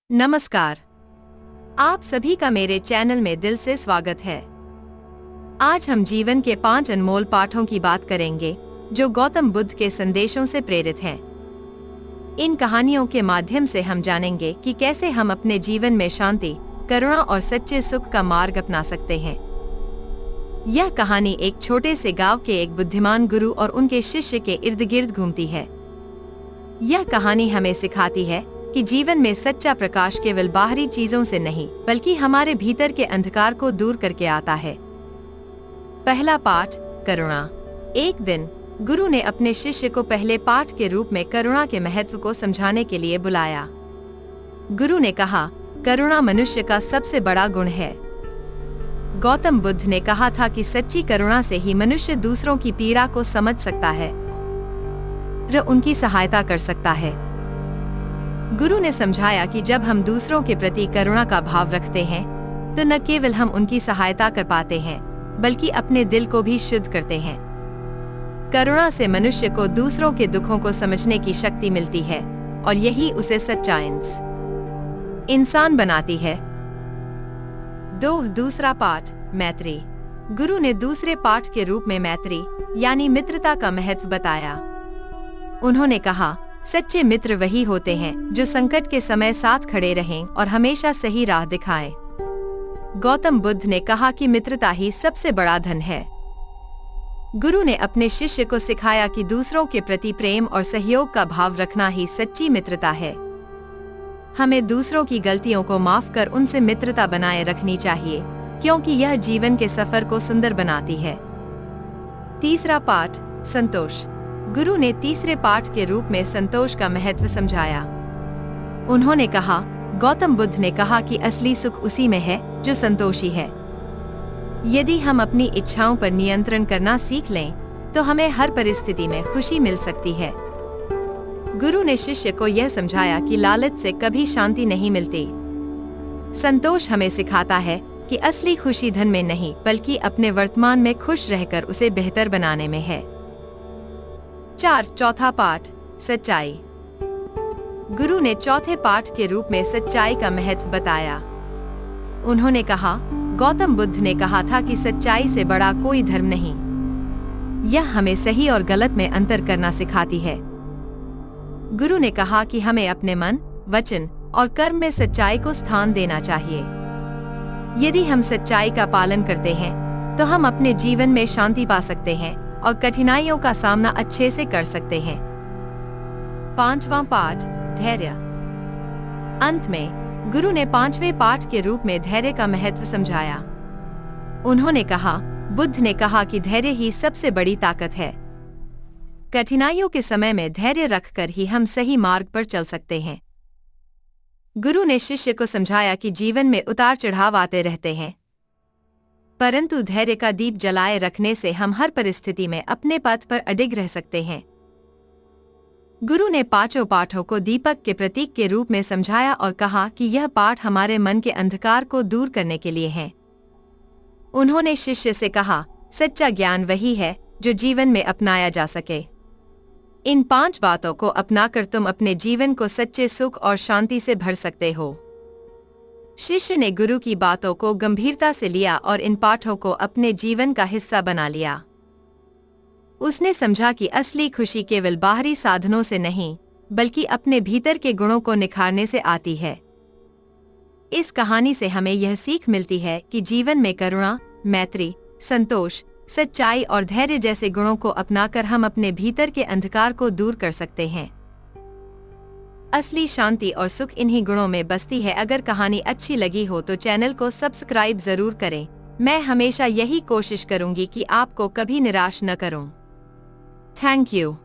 नमस्कार। आप सभी का मेरे चैनल में दिल से स्वागत है। आज हम जीवन के 5 अनमोल पाठों की बात करेंगे जो गौतम बुद्ध के संदेशों से प्रेरित हैं। इन कहानियों के माध्यम से हम जानेंगे कि कैसे हम अपने जीवन में शांति, करुणा और सच्चे सुख का मार्ग अपना सकते हैं। यह कहानी एक छोटे से गांव के एक बुद्धिमान गुरु और उनके शिष्य के इर्द गिर्द घूमती है। यह कहानी हमें सिखाती है कि जीवन में सच्चा प्रकाश केवल बाहरी चीजों से नहीं बल्कि हमारे भीतर के अंधकार को दूर करके आता है। पहला पाठ, करुणा। एक दिन गुरु ने अपने शिष्य को पहले पाठ के रूप में करुणा के महत्व को समझाने के लिए बुलाया। गुरु ने कहा, करुणा मनुष्य का सबसे बड़ा गुण है। गौतम बुद्ध ने कहा था कि सच्ची करुणा से ही मनुष्य दूसरों की पीड़ा को समझ सकता है और उनकी सहायता कर सकता है। गुरु ने समझाया कि जब हम दूसरों के प्रति करुणा का भाव रखते हैं तो न केवल हम उनकी सहायता कर पाते हैं बल्कि अपने दिल को भी शुद्ध करते हैं। करुणा से मनुष्य को दूसरों के दुखों को समझने की शक्ति मिलती है और यही उसे सच्चा इंसान बनाती है। दूसरा पाठ, मैत्री। गुरु ने दूसरे पाठ के रूप में मैत्री यानी मित्रता का महत्व बताया। उन्होंने कहा, सच्चे मित्र वही होते हैं जो संकट के समय साथ खड़े रहें और हमेशा सही राह दिखाएं। गौतम बुद्ध ने कहा कि मित्रता ही सबसे बड़ा धन है। गुरु ने अपने शिष्य को सिखाया कि दूसरों के प्रति प्रेम और सहयोग का भाव रखना ही सच्ची मित्रता है। हमें दूसरों की गलतियों को माफ कर उनसे मित्रता बनाए रखनी चाहिए क्योंकि यह जीवन के सफर को सुंदर बनाती है। तीसरा पाठ, संतोष। गुरु ने तीसरे पाठ के रूप में संतोष का महत्व समझाया। उन्होंने कहा, गौतम बुद्ध ने कहा कि असली सुख उसी में है जो संतोषी है। यदि हम अपनी इच्छाओं पर नियंत्रण करना सीख लें तो हमें हर परिस्थिति में खुशी मिल सकती है। गुरु ने शिष्य को यह समझाया कि लालच से कभी शांति नहीं मिलती। संतोष हमें सिखाता है कि असली खुशी धन में नहीं बल्कि अपने वर्तमान में खुश रहकर उसे बेहतर बनाने में है। चौथा पाठ, सच्चाई। गुरु ने चौथे पाठ के रूप में सच्चाई का महत्व बताया। उन्होंने कहा, गौतम बुद्ध ने कहा था कि सच्चाई से बड़ा कोई धर्म नहीं। यह हमें सही और गलत में अंतर करना सिखाती है। गुरु ने कहा कि हमें अपने मन, वचन और कर्म में सच्चाई को स्थान देना चाहिए। यदि हम सच्चाई का पालन करते हैं तो हम अपने जीवन में शांति पा सकते हैं और कठिनाइयों का सामना अच्छे से कर सकते हैं। पांचवा पाठ, धैर्य। अंत में गुरु ने पांचवें पाठ के रूप में धैर्य का महत्व समझाया। उन्होंने कहा, बुद्ध ने कहा कि धैर्य ही सबसे बड़ी ताकत है। कठिनाइयों के समय में धैर्य रखकर ही हम सही मार्ग पर चल सकते हैं। गुरु ने शिष्य को समझाया कि जीवन में उतार चढ़ाव आते रहते हैं, परंतु धैर्य का दीप जलाए रखने से हम हर परिस्थिति में अपने पथ पर अडिग रह सकते हैं। गुरु ने पांचों पाठों को दीपक के प्रतीक के रूप में समझाया और कहा कि यह पाठ हमारे मन के अंधकार को दूर करने के लिए हैं। उन्होंने शिष्य से कहा, सच्चा ज्ञान वही है जो जीवन में अपनाया जा सके। इन 5 बातों को अपनाकर तुम अपने जीवन को सच्चे सुख और शांति से भर सकते हो। शिष्य ने गुरु की बातों को गंभीरता से लिया और इन पाठों को अपने जीवन का हिस्सा बना लिया। उसने समझा कि असली खुशी केवल बाहरी साधनों से नहीं बल्कि अपने भीतर के गुणों को निखारने से आती है। इस कहानी से हमें यह सीख मिलती है कि जीवन में करुणा, मैत्री, संतोष, सच्चाई और धैर्य जैसे गुणों को अपनाकर हम अपने भीतर के अंधकार को दूर कर सकते हैं। असली शांति और सुख इन्हीं गुणों में बसती है। अगर कहानी अच्छी लगी हो तो चैनल को सब्सक्राइब जरूर करें। मैं हमेशा यही कोशिश करूंगी कि आपको कभी निराश न करूं। Thank you.